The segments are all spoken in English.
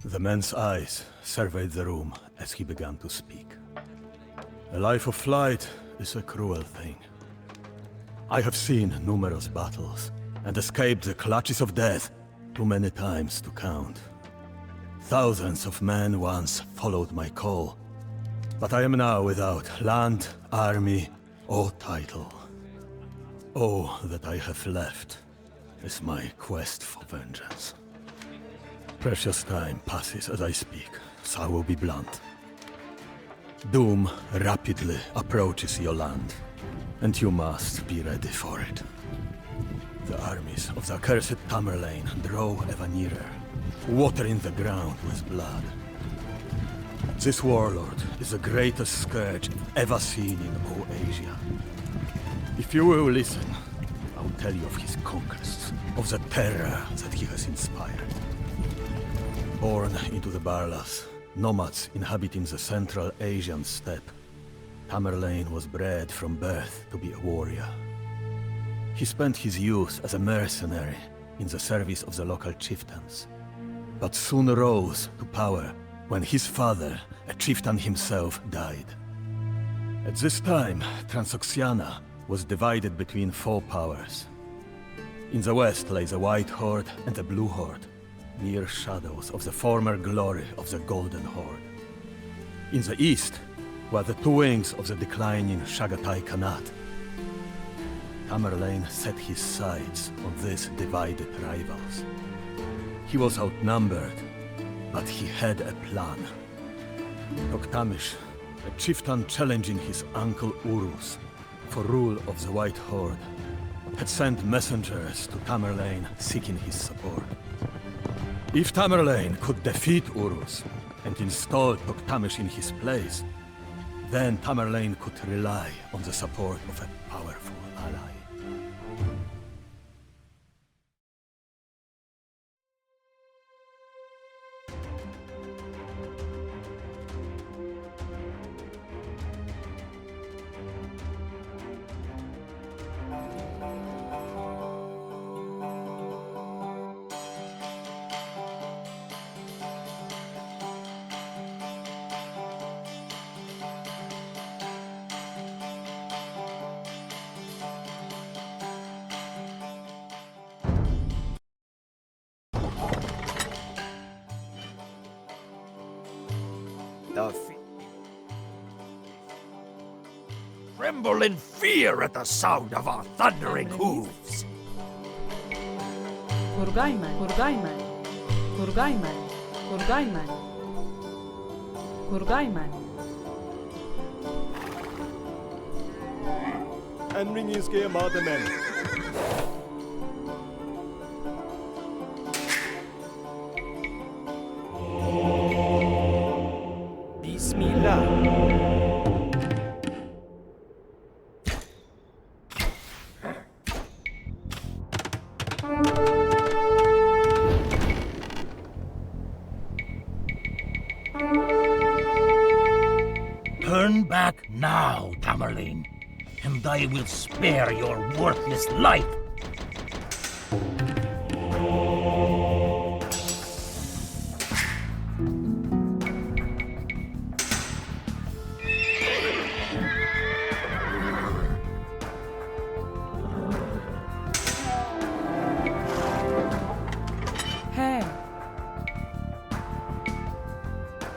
The man's eyes surveyed the room as he began to speak. A life of flight is a cruel thing. I have seen numerous battles and escaped the clutches of death too many times to count. Thousands of men once followed my call, but I am now without land, army, or title. All that I have left is my quest for vengeance. Precious time passes as I speak, so I will be blunt. Doom rapidly approaches your land, and you must be ready for it. The armies of the accursed Tamerlane draw ever nearer, watering the ground with blood. This warlord is the greatest scourge ever seen in all Asia. If you will listen, I will tell you of his conquests, of the terror that he has inspired. Born into the Barlas, nomads inhabiting the Central Asian steppe, Tamerlane was bred from birth to be a warrior. He spent his youth as a mercenary in the service of the local chieftains, but soon rose to power when his father, a chieftain himself, died. At this time, Transoxiana was divided between four powers. In the west lay the White Horde and the Blue Horde, mere shadows of the former glory of the Golden Horde. In the east were the two wings of the declining Chagatai Khanate. Tamerlane set his sights on these divided rivals. He was outnumbered, but he had a plan. Toktamish, a chieftain challenging his uncle Urus for rule of the White Horde, had sent messengers to Tamerlane seeking his support. If Tamerlane could defeat Urus and install Toktamish in his place, then Tamerlane could rely on the support of a powerful ally. Tremble in fear at the sound of our thundering hooves. Kurgaiman, Kurgaiman, Kurgaiman, Kurgaiman, Kurgaiman. Anringningske mademen. Bismillah. Turn back now, Tamerlane, and I will spare your worthless life. Hey,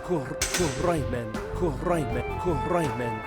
Kuraimen, Kuraimen, Kuraimen.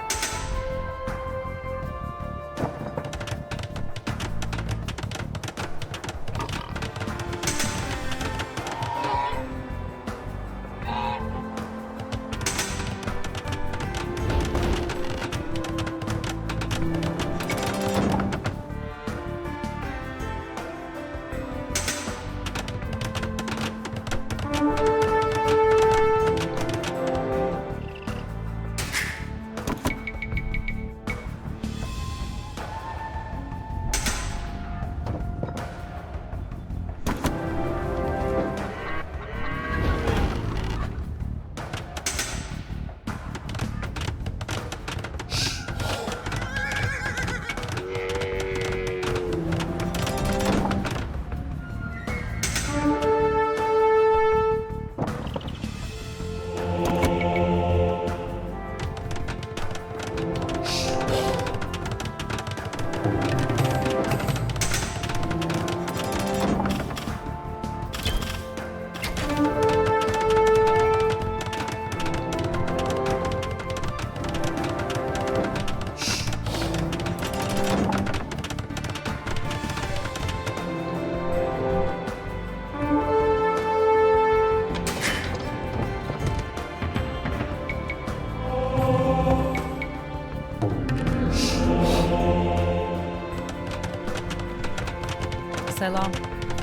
Selam.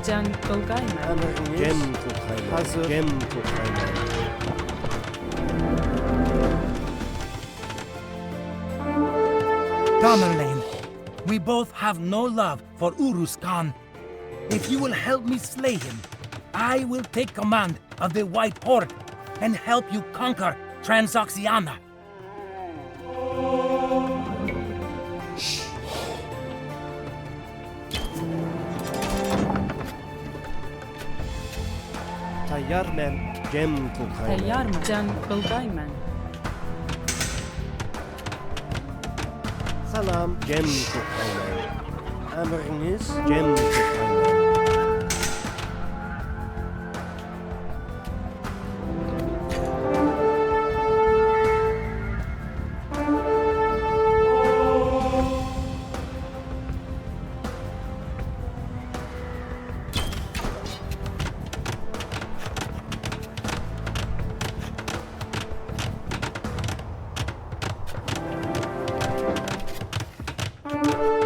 Can Kolgayman. Gem kokaymen. Hazır. Gem kokaymen. Tamerlane, we both have no love for Urus Khan. If you will help me slay him, I will take command of the White Horde and help you conquer Transoxiana. Tayyar men. Gem kokaymen. Tayyar mı? Can Kolgayman. Salam. Gem kokaymen. Emriniz. Gem kokaymen.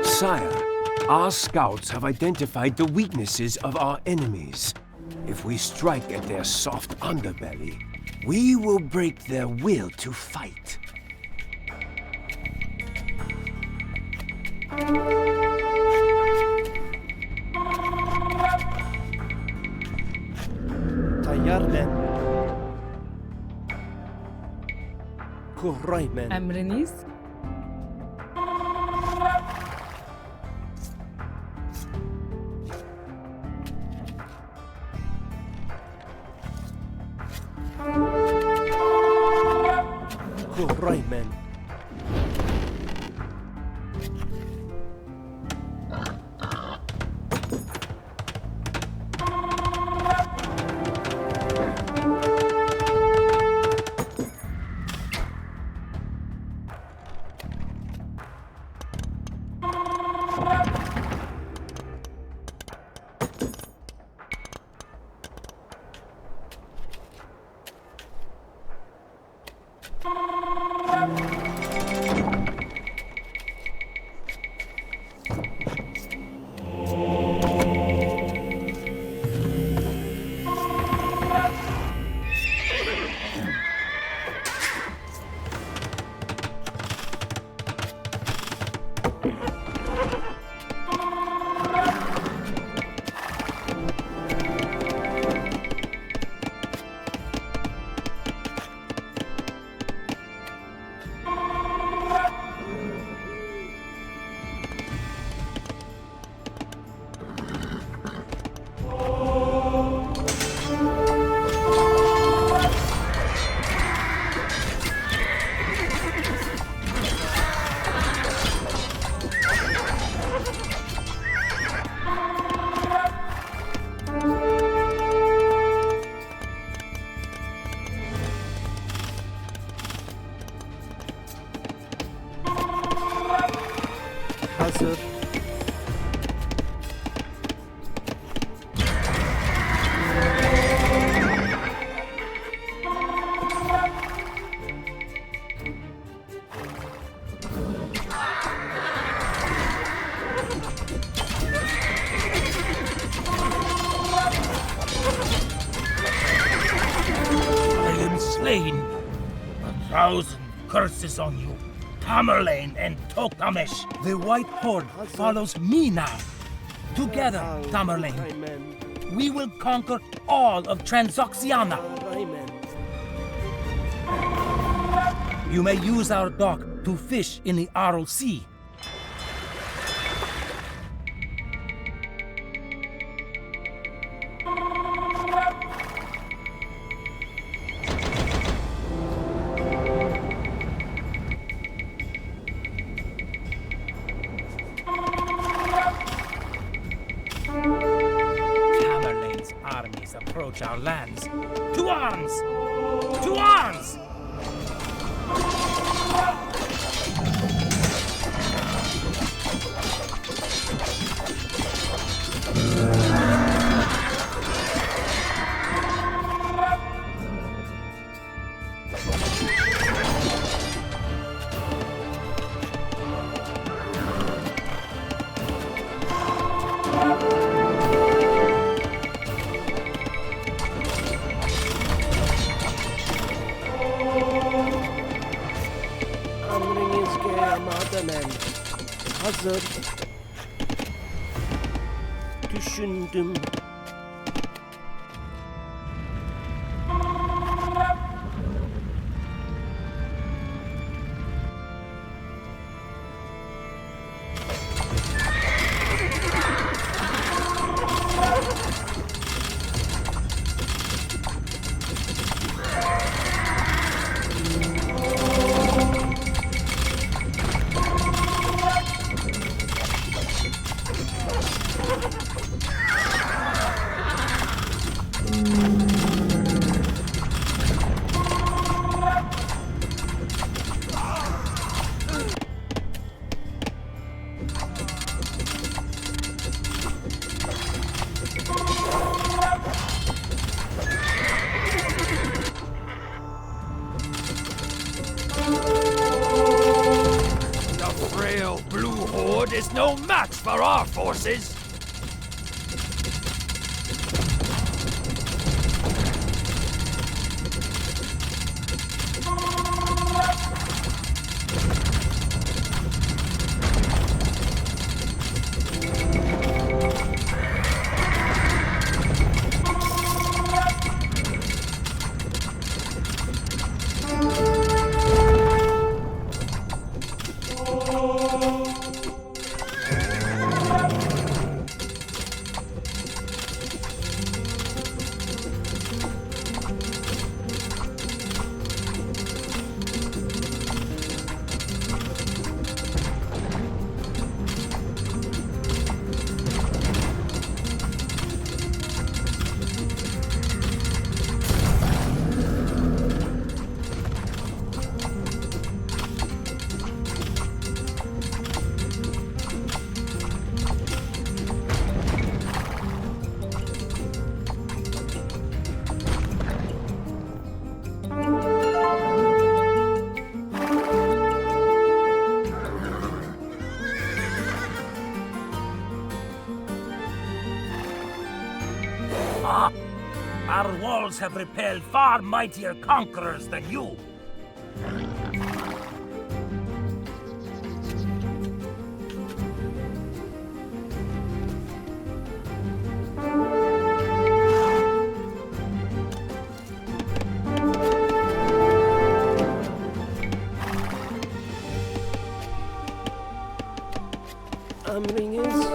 Sire, our scouts have identified the weaknesses of our enemies. If we strike at their soft underbelly, we will break their will to fight. Tayyar men. Kuraymen. Emriniz. Kuraymen. Hazır. I am slain. 1,000 curses on you, Tamerlane and Tokamesh. The White Horde follows me now. Together, Tamerlane, Kuraymen. we will conquer all of Transoxiana. Kuraymen. You may use our dock to fish in the Aral Sea. approach our lands. To arms! To arms! Hazır. Düşündüm. Is no match for our forces. Our walls have repelled far mightier conquerors than you. Emriniz.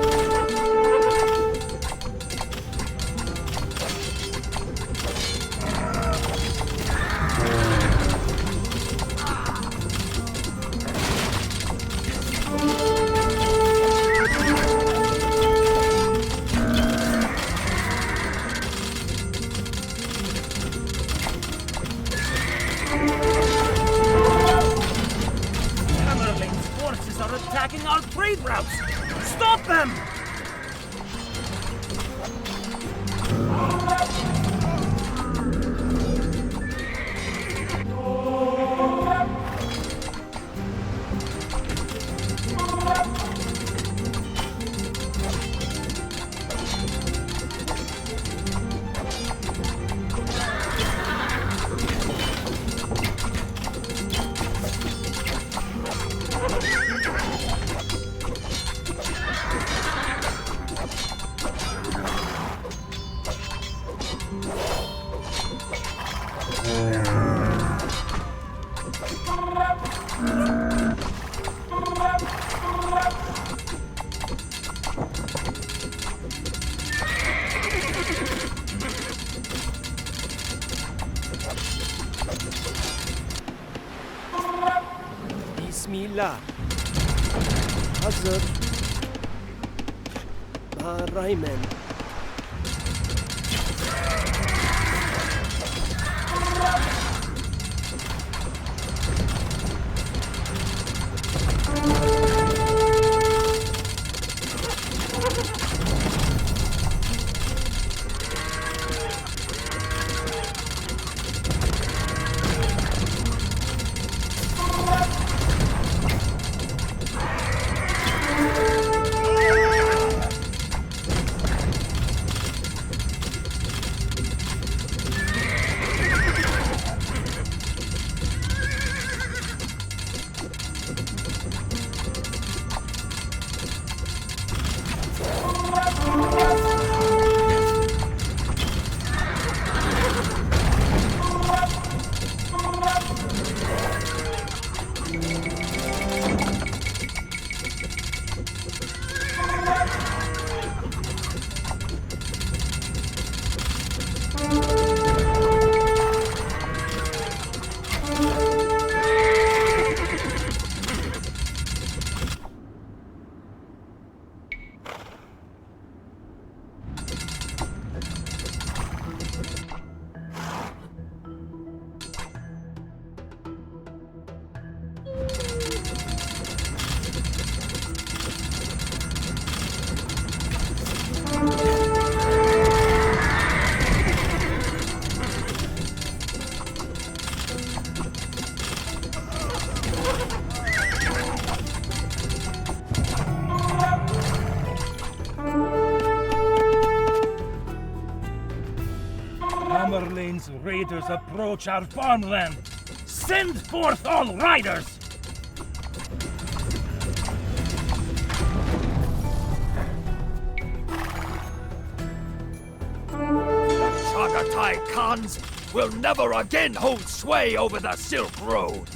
Attacking our trade routes! Stop them! Bismillah. Hazır. Raymen. Hammerlane's raiders approach our farmland. Send forth all riders! The Chagatai Khans will never again hold sway over the Silk Road.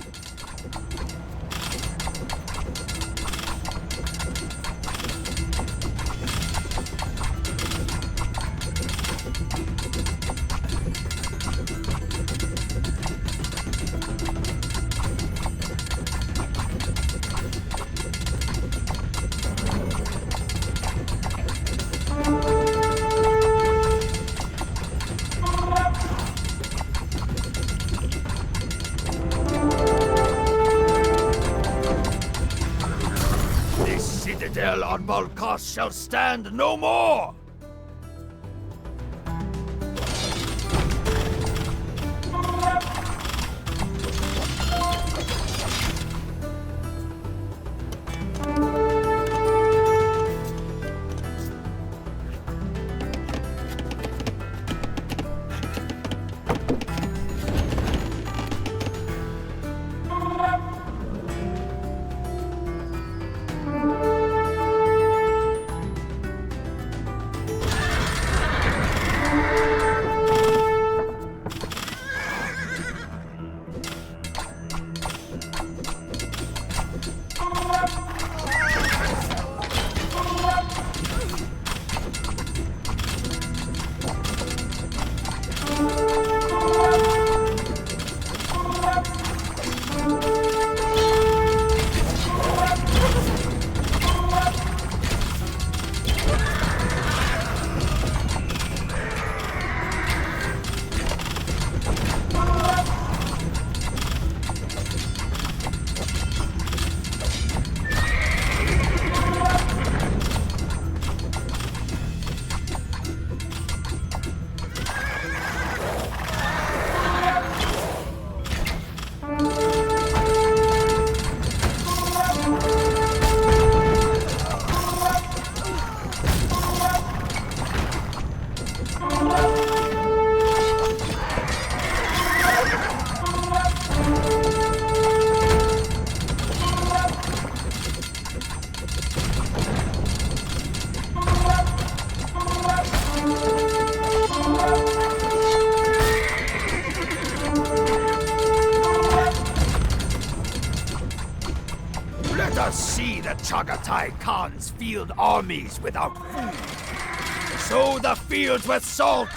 On Volkos shall stand no more! Chagatai Khan's field armies without food. Sow the fields with salt!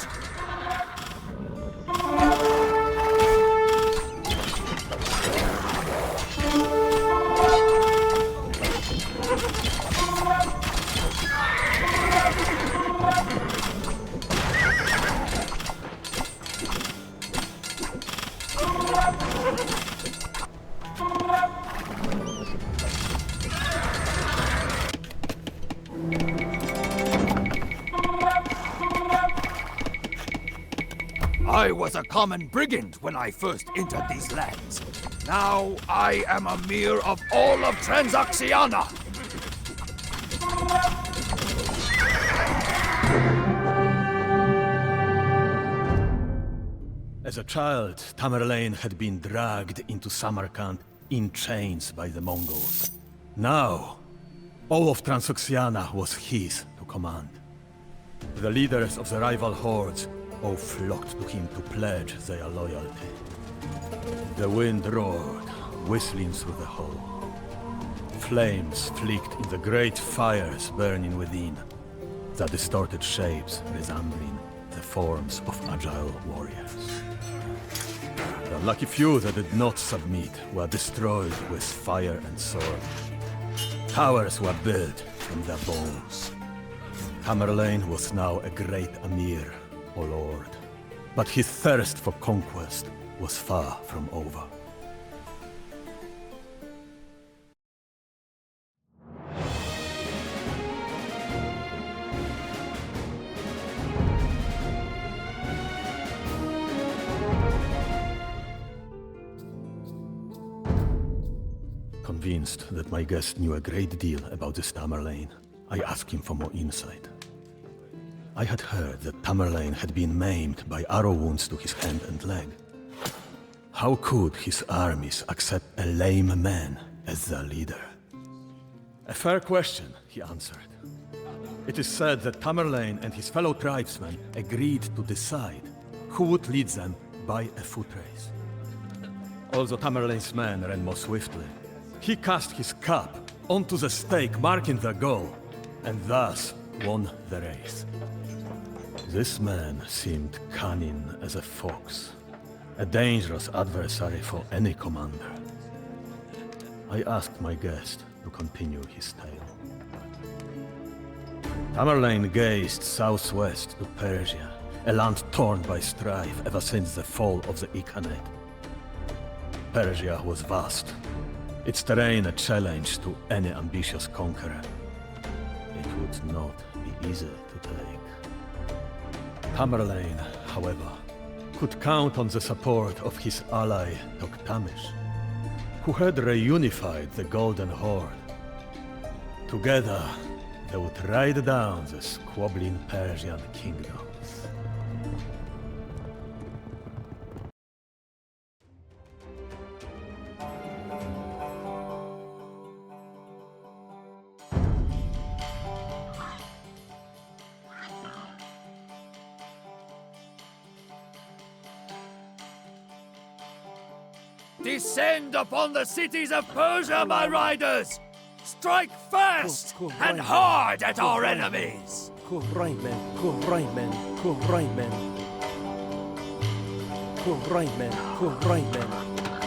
I was a common brigand when I first entered these lands. Now I am a mere of all of Transoxiana. As a child, Tamerlane had been dragged into Samarkand in chains by the Mongols. Now, all of Transoxiana was his to command. The leaders of the rival hordes all flocked to him to pledge their loyalty. The wind roared, whistling through the hall. Flames flicked in the great fires burning within, the distorted shapes resembling the forms of agile warriors. The lucky few that did not submit were destroyed with fire and sword. Towers were built from their bones. Tamerlane was now a great Amir, O Lord, but his thirst for conquest was far from over. Convinced that my guest knew a great deal about this Tamerlane, I asked him for more insight. I had heard that Tamerlane had been maimed by arrow wounds to his hand and leg. How could his armies accept a lame man as their leader? A fair question, he answered. It is said that Tamerlane and his fellow tribesmen agreed to decide who would lead them by a foot race. Although Tamerlane's men ran more swiftly, he cast his cap onto the stake marking their goal, and thus won the race. This man seemed cunning as a fox, a dangerous adversary for any commander. I asked my guest to continue his tale. Tamerlane gazed southwest to Persia, a land torn by strife ever since the fall of the Ikhanate. Persia was vast, its terrain a challenge to any ambitious conqueror. It would not be easy to take. Tamerlane, however, could count on the support of his ally Toktamish, who had reunified the Golden Horde. Together, they would ride down the squabbling Persian kingdoms. Descend upon the cities of Persia, my riders! Strike fast and hard at our enemies! Koraimen, Koraimen, Koraimen. Koraimen, Koraimen,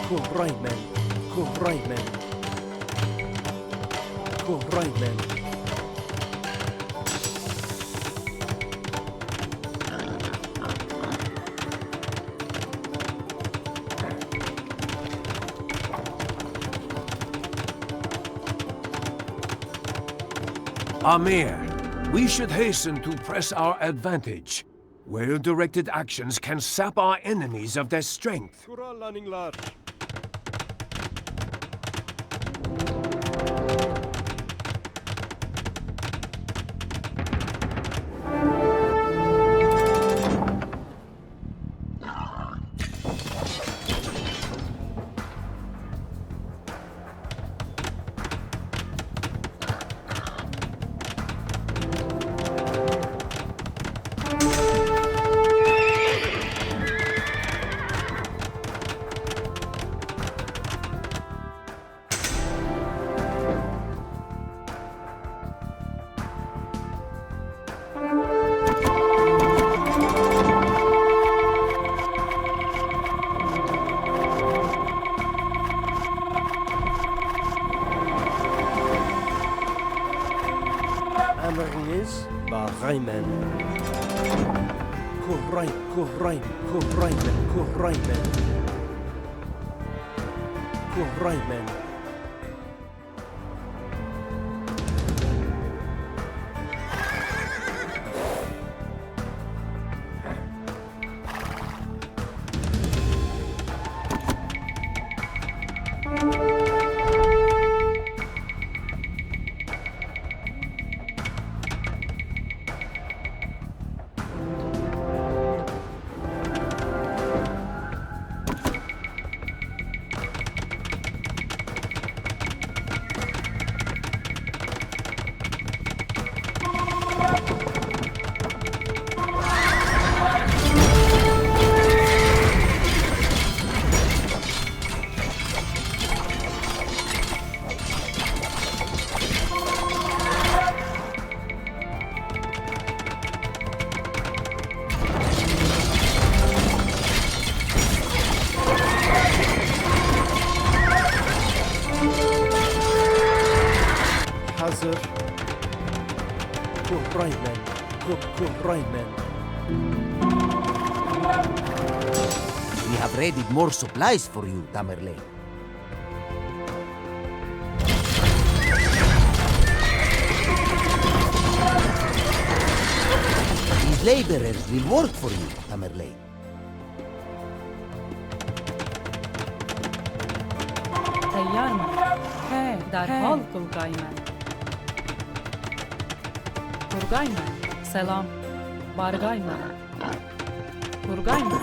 Koraimen, Koraimen. Koraimen. Amir, we should hasten to press our advantage. Well-directed actions can sap our enemies of their strength. Koraimen. Koraimen, Koraimen. Koraimen. Rayman, Rayman. We have readied more supplies for you, Tamerlane. These laborers will work for you, Tamerlane. Tayyarman. Derhal Kulgayman. Kurgayman. Selam. Bargayman. Kurgayman.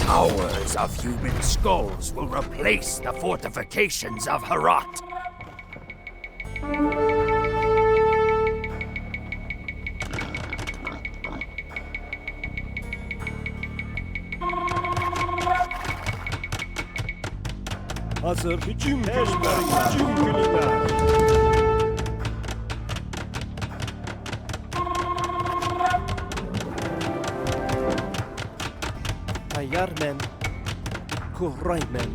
Towers of human skulls will replace the fortifications of Herat. Hazır hücum gününe. Tayyarman, Rayman.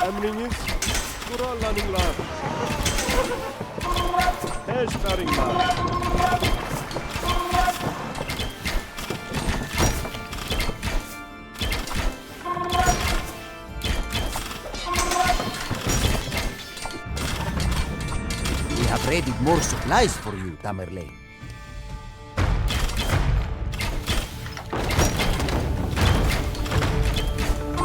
Emriniz kurallarınlar. Eşkarinler. We have readied more supplies for you, Tamerlane.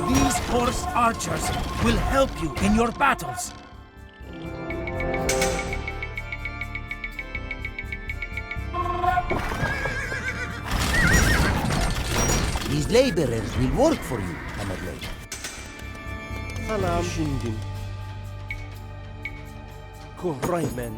These horse archers will help you in your battles. These laborers will work for you, Tamerlane. Salam. Düşündüm. Rayman.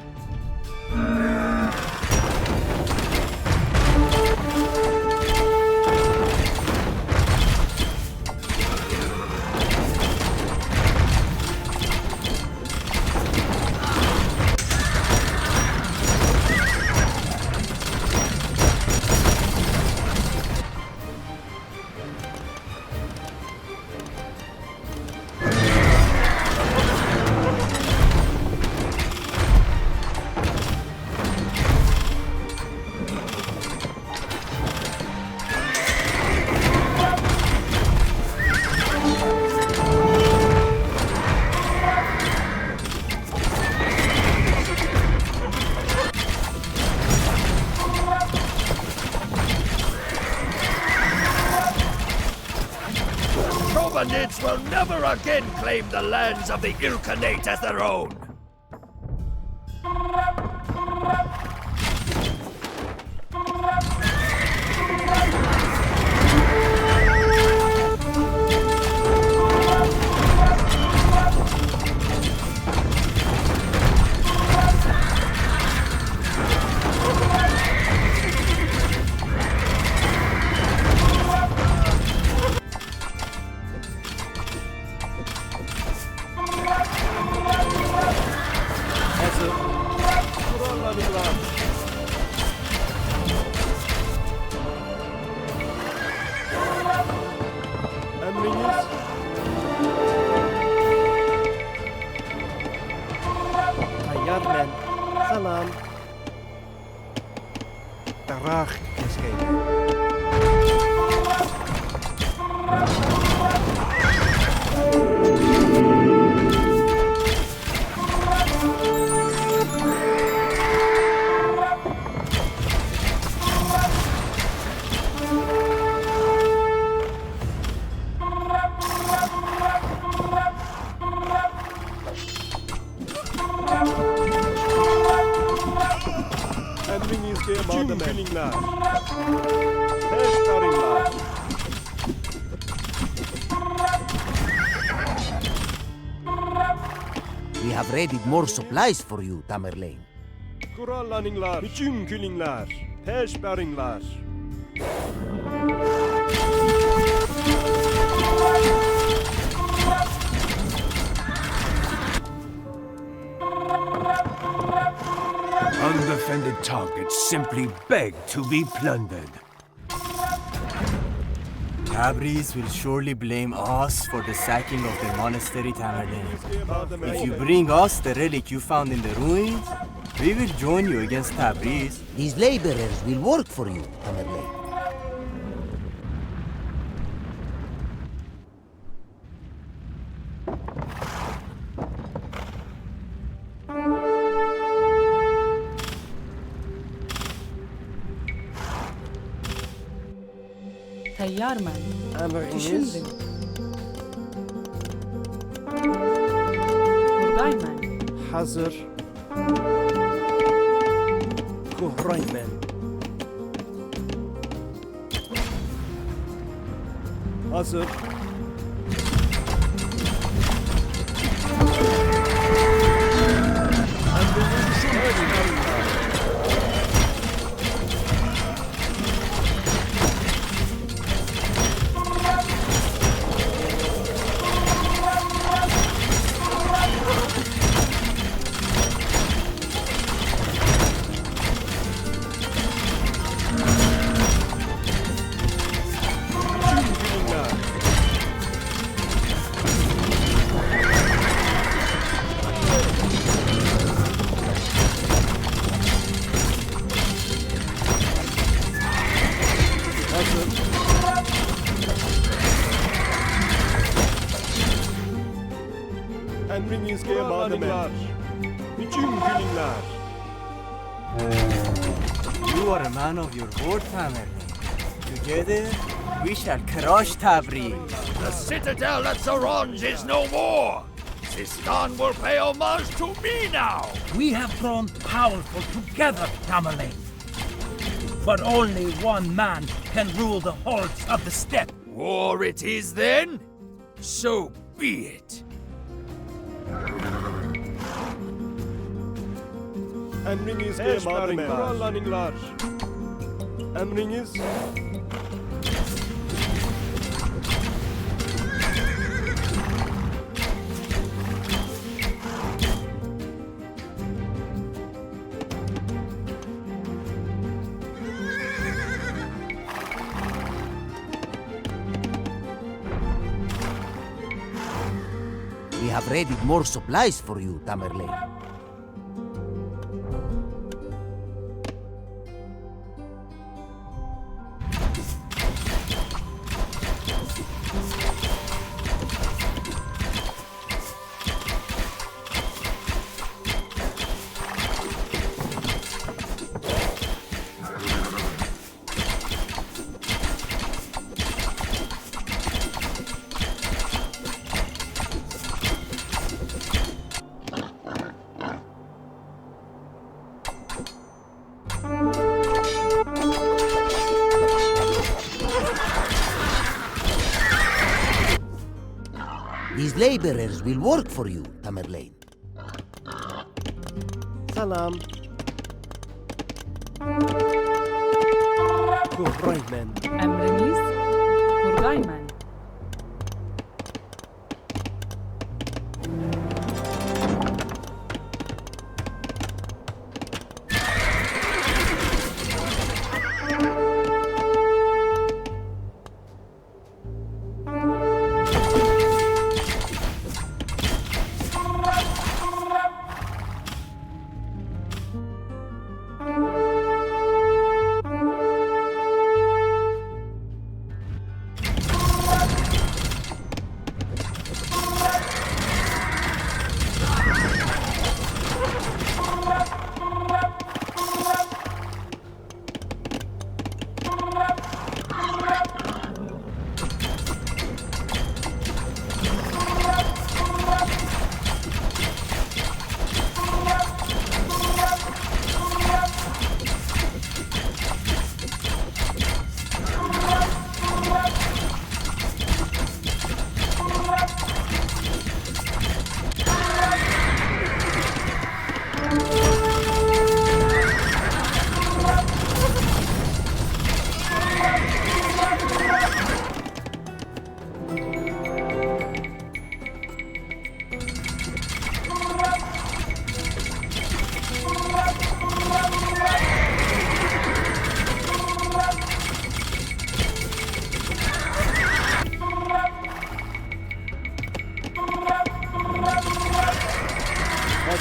Chauvinids will never again claim the lands of the Ilkhanate as their own. Hazır. Kurallanırlar. Emriniz. Tayyar men. Salam. Darach keşke. Emrinizde tüm filmler. Teştarinler. We have readied more supplies for you, Tamerlane. Kurallanırlar. Bütün külünler. Teştarinler. Undefended targets simply beg to be plundered. Tabriz will surely blame us for the sacking of the monastery, Tamerlane. If you bring us the relic you found in the ruins, we will join you against Tabriz. These laborers will work for you, Tamerlane. Tayyar man. Emriniz. Düşündüm. Turgay man. Hazır. Kuhraymen. Hazır. Emrinizde kurallanırlar. Bütün külünler. You are a man of your word, Tamerlane. Together, we shall crush Tabriz. The citadel at Zaronj is no more. Sistan will pay homage to me now. We have grown powerful together, Tamerlane. But only one man can rule the hordes of the steppe. War it is then? So be it. Emrinizde kurallanırlar. Emriniz. We have readied more supplies for you, Tamerlane. These laborers will work for you, Tamerlane. Salam. Kuhraymen. Emriniz. Turgay man.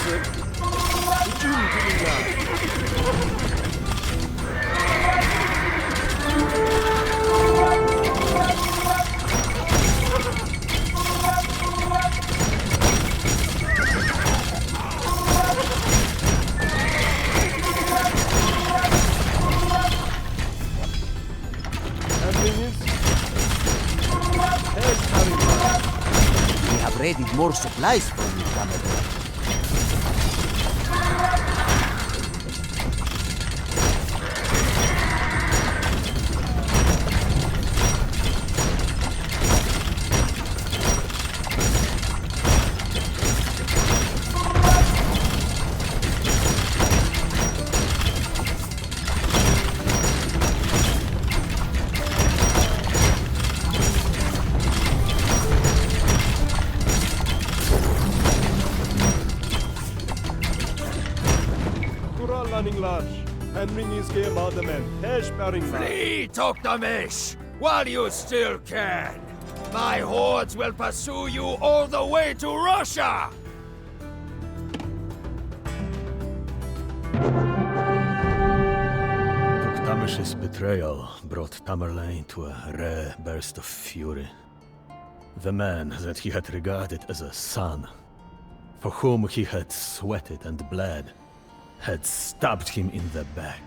hazır. Bütün filmler. Emriniz. We have raided more supplies for you, Tamerlane. Kurallaninglar. Emrinizge mademen. Persperinglar. Flee, Toktamish, while you still can. My hordes will pursue you all the way to Russia. Toktamish's betrayal brought Tamerlane to a rare burst of fury. The man that he had regarded as a son, for whom he had sweated and bled, had stabbed him in the back.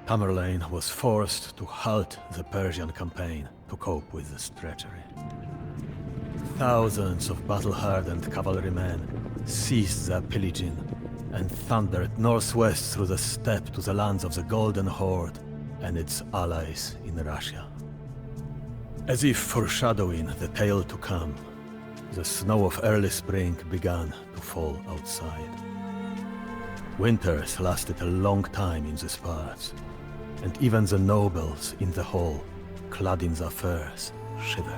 Tamerlane was forced to halt the Persian campaign to cope with this treachery. Thousands of battle-hardened cavalrymen ceased their pillaging and thundered northwest through the steppe to the lands of the Golden Horde and its allies in Russia. As if foreshadowing the tale to come, the snow of early spring began to fall outside. Winters lasted a long time in these parts, and even the nobles in the hall, clad in their furs, shivered.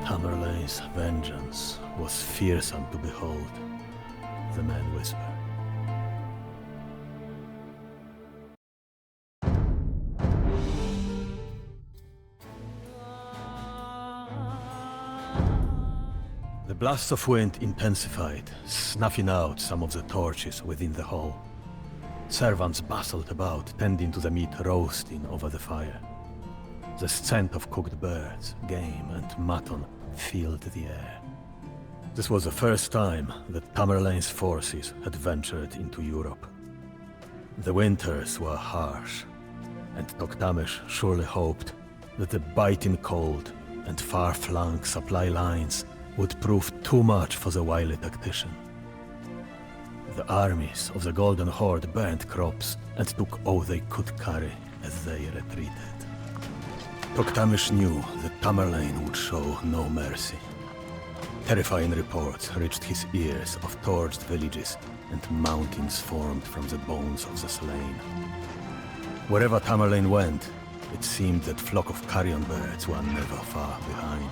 Tamerlane's vengeance was fearsome to behold, the man whispered. The blasts of wind intensified, snuffing out some of the torches within the hall. Servants bustled about, tending to the meat roasting over the fire. The scent of cooked birds, game, and mutton filled the air. This was the first time that Tamerlane's forces had ventured into Europe. The winters were harsh, and Toktamish surely hoped that the biting cold and far-flung supply lines would prove too much for the wily tactician. The armies of the Golden Horde burned crops and took all they could carry as they retreated. Toktamish knew that Tamerlane would show no mercy. Terrifying reports reached his ears of torched villages and mountains formed from the bones of the slain. Wherever Tamerlane went, it seemed that flock of carrion birds were never far behind.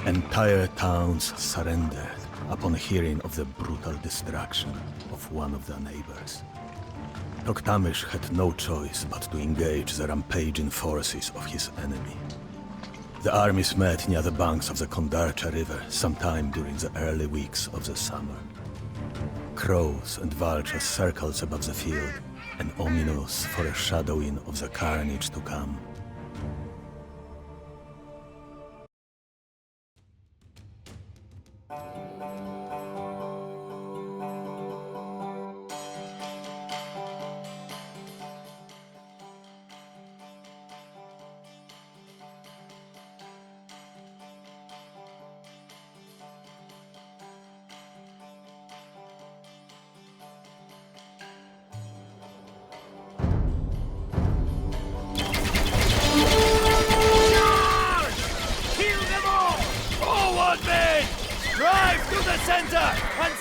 Entire towns surrendered upon hearing of the brutal destruction of one of their neighbors. Toktamish had no choice but to engage the rampaging forces of his enemy. The armies met near the banks of the Kondarcha River sometime during the early weeks of the summer. Crows and vultures circled above the field, an ominous foreshadowing of the carnage to come. Drive to the center and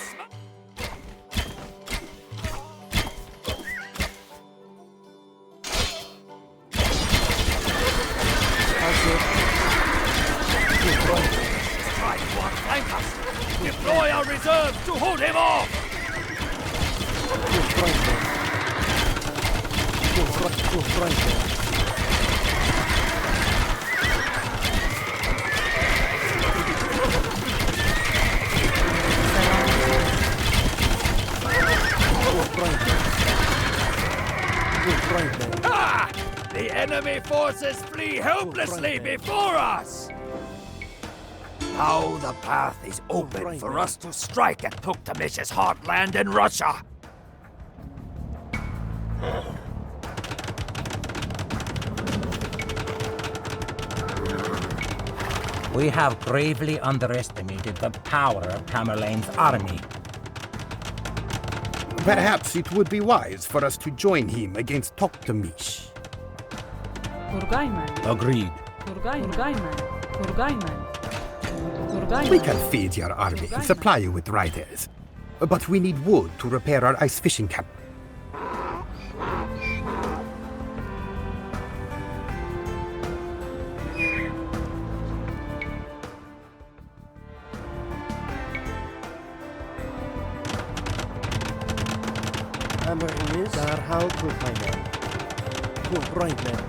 strike one flank us. Deploy our reserves to hold him off. enemy forces flee helplessly before us! Now the path is open for us to strike at Tuktamish's heartland in Russia. We have gravely underestimated the power of Tamerlane's army. Perhaps it would be wise for us to join him against Toktamish. Agreed. We can feed your army and supply you with riders. But we need wood to repair our ice fishing camp. Derhal kurtarmen. Kurtarmen.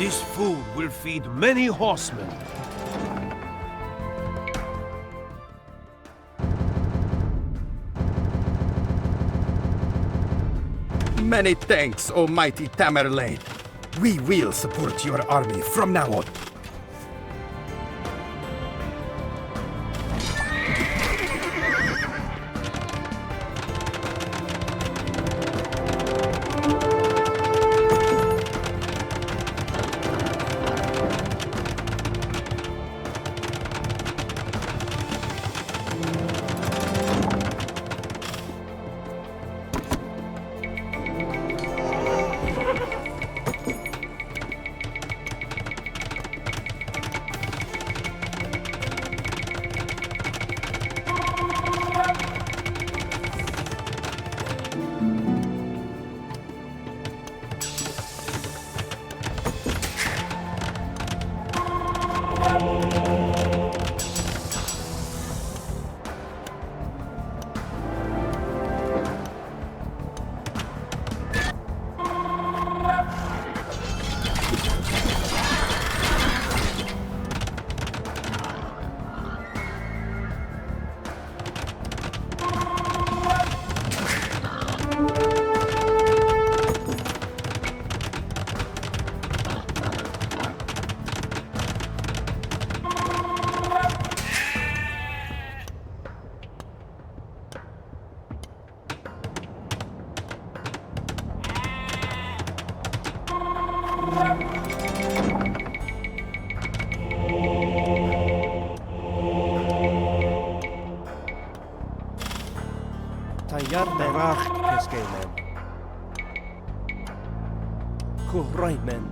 This food will feed many horsemen. Many thanks, Almighty Tamerlane. We will support your army from now on. Tayyar Berach Keskemen. Kurraimen.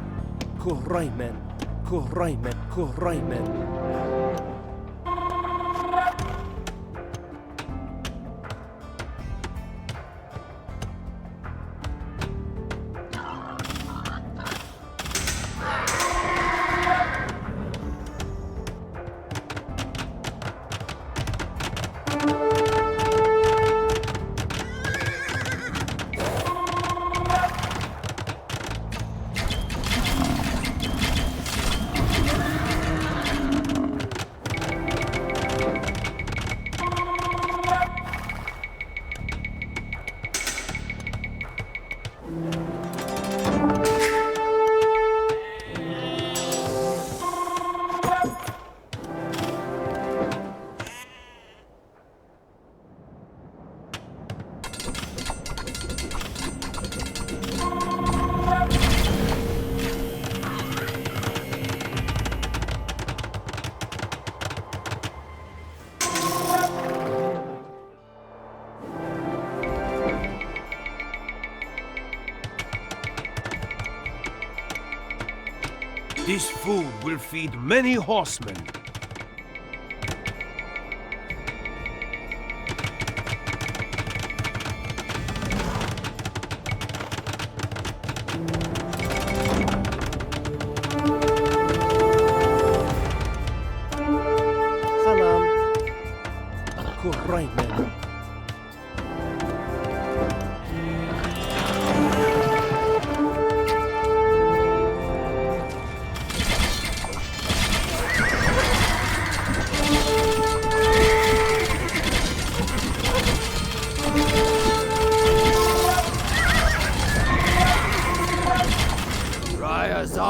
This food will feed many horsemen.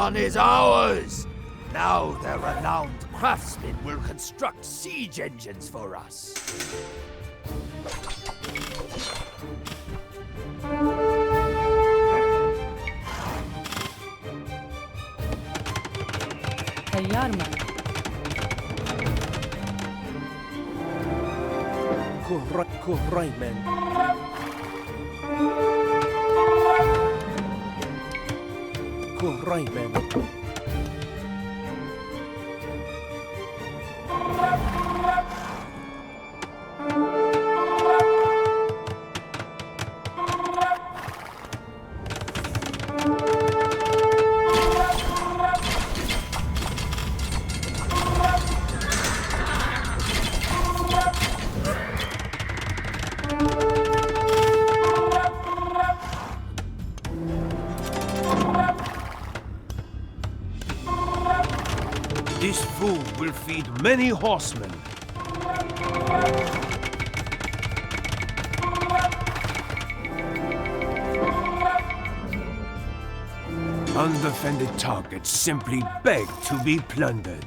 sun is ours! Now their renowned craftsmen will construct siege engines for us. تيار من كهريمان كهريمان This food will feed many horsemen. Undefended targets simply beg to be plundered.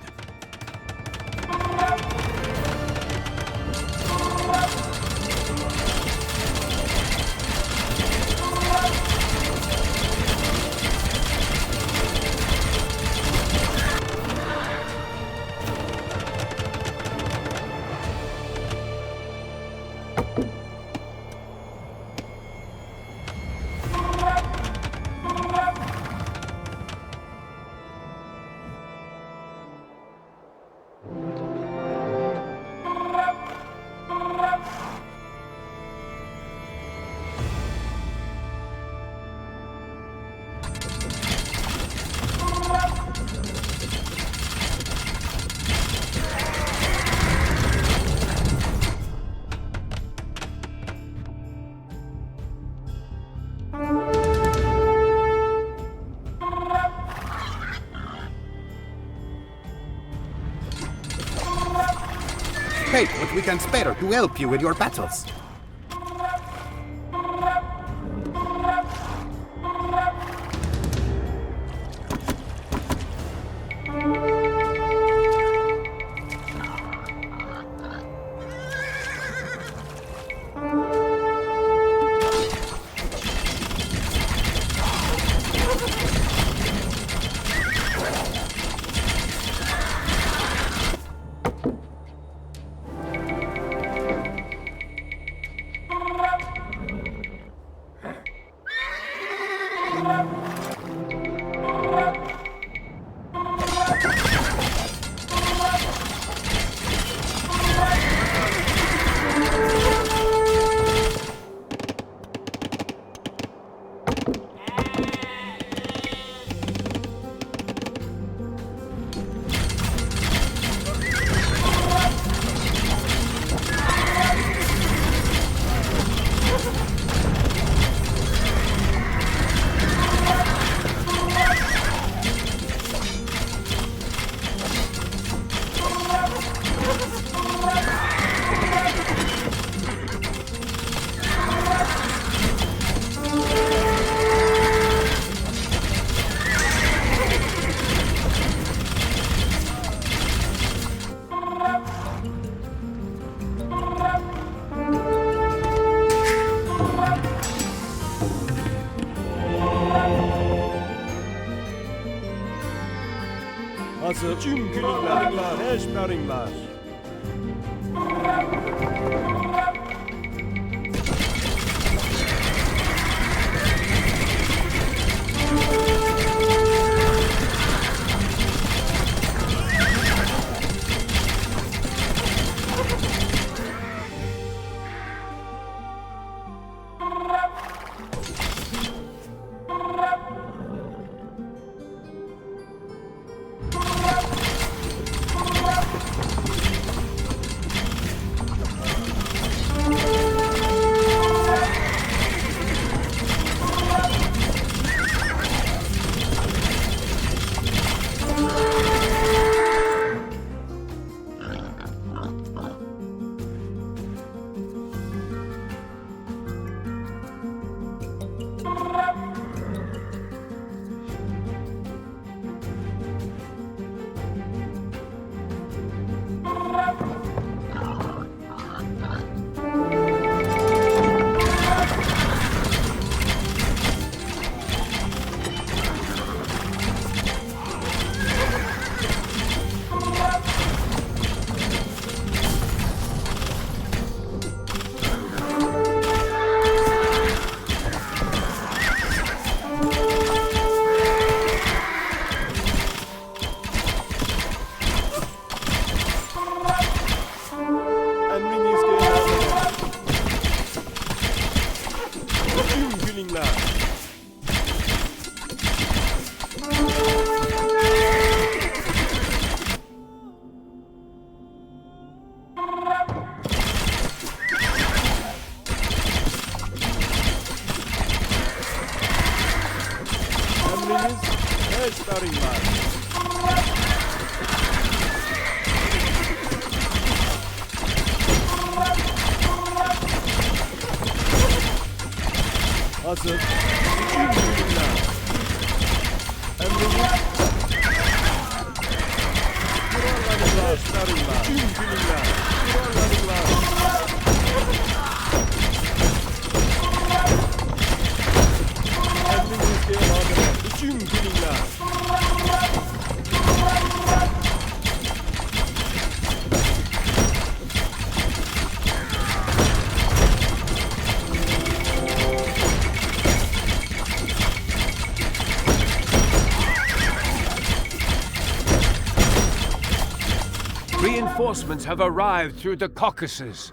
Take what we can spare to help you in your battles. Hazır tüm günler, eşberinler. Tüm güningler. Emriniz keşferinler. Hazır. Tüm güningler. Emriniz keşferinler. Tüm güningler. Emrinizde emanet. Tüm güningler. Reinforcements have arrived through the Caucasus.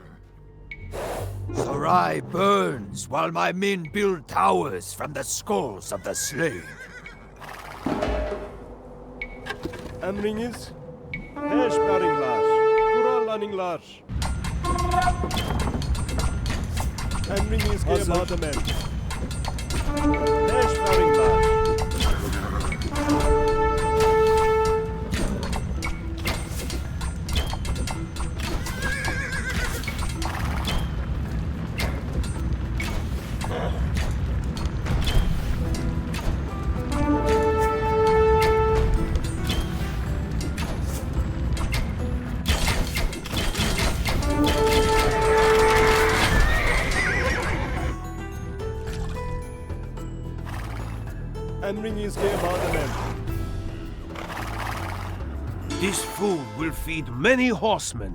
Sarai burns while my men build towers from the skulls of the slain. Emriniz keşferinler. Kurallaninglar. Emrinizde emanet. Keşferinler. Emrinizde emanet. This food will feed many horsemen.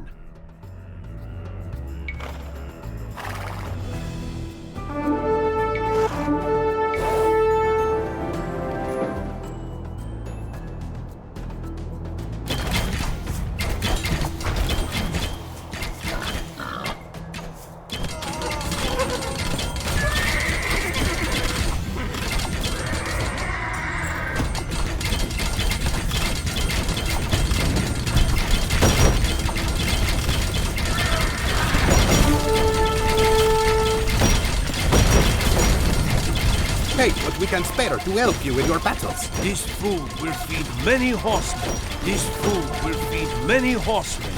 Take what we can spare to help you in your battles. This food will feed many horsemen. This food will feed many horsemen.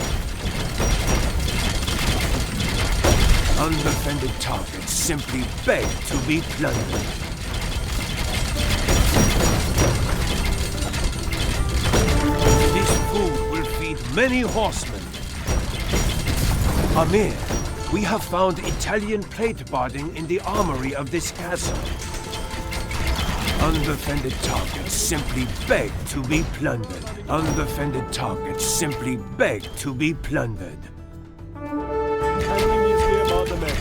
Undefended targets simply beg to be plundered. This food will feed many horsemen. Amir, we have found Italian plate barding in the armory of this castle. Undefended targets simply beg to be plundered. Undefended targets simply beg to be plundered. Emrinizde emanet.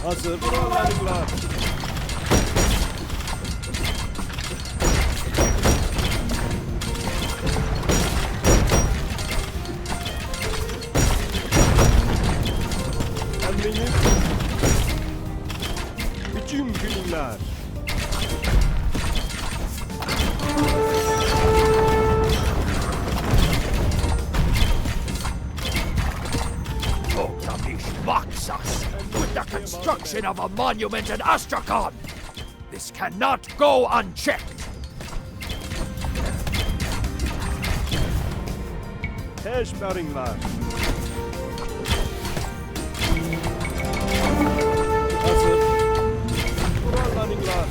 Hazır buralarınlar. Emriniz. Bütün günler. Mocks us with the construction of a monument in Astrakhan. This cannot go unchecked. Teşberinler. Hazır. Buralarınlar.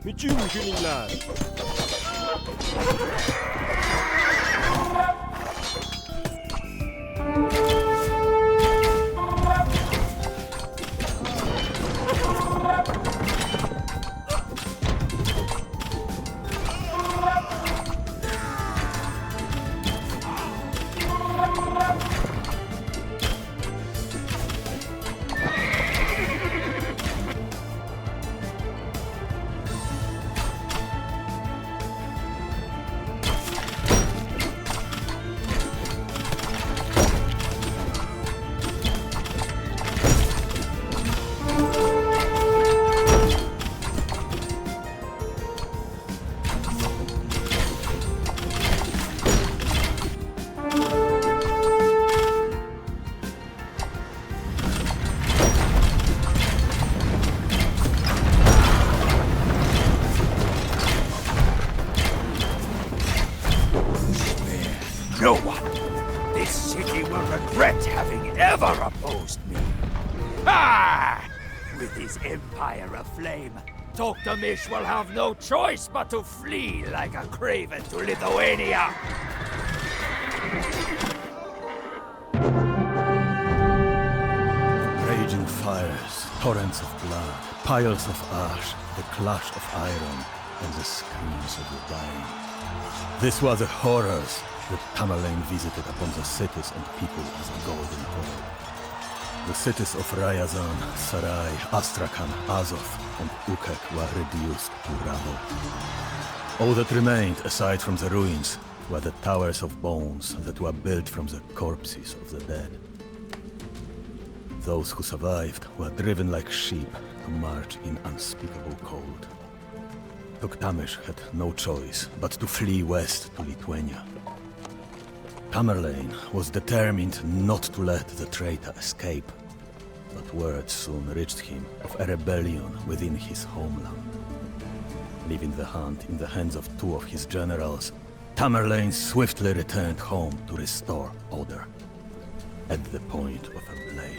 Bütün günler. No one. This city will regret having ever opposed me. Ah! With his empire aflame, Toktamish will have no choice but to flee like a craven to Lithuania. Raging fires, torrents of blood, piles of ash, the clash of iron, and the screams of the dying. This was the horrors that Tamerlane visited upon the cities and people as a golden horde. The cities of Ryazan, Sarai, Astrakhan, Azov, and Ukek were reduced to rubble. All that remained, aside from the ruins, were the towers of bones that were built from the corpses of the dead. Those who survived were driven like sheep to march in unspeakable cold. Toktamish had no choice but to flee west to Lithuania. Tamerlane was determined not to let the traitor escape, but word soon reached him of a rebellion within his homeland. Leaving the hunt in the hands of two of his generals, Tamerlane swiftly returned home to restore order, at the point of a blade.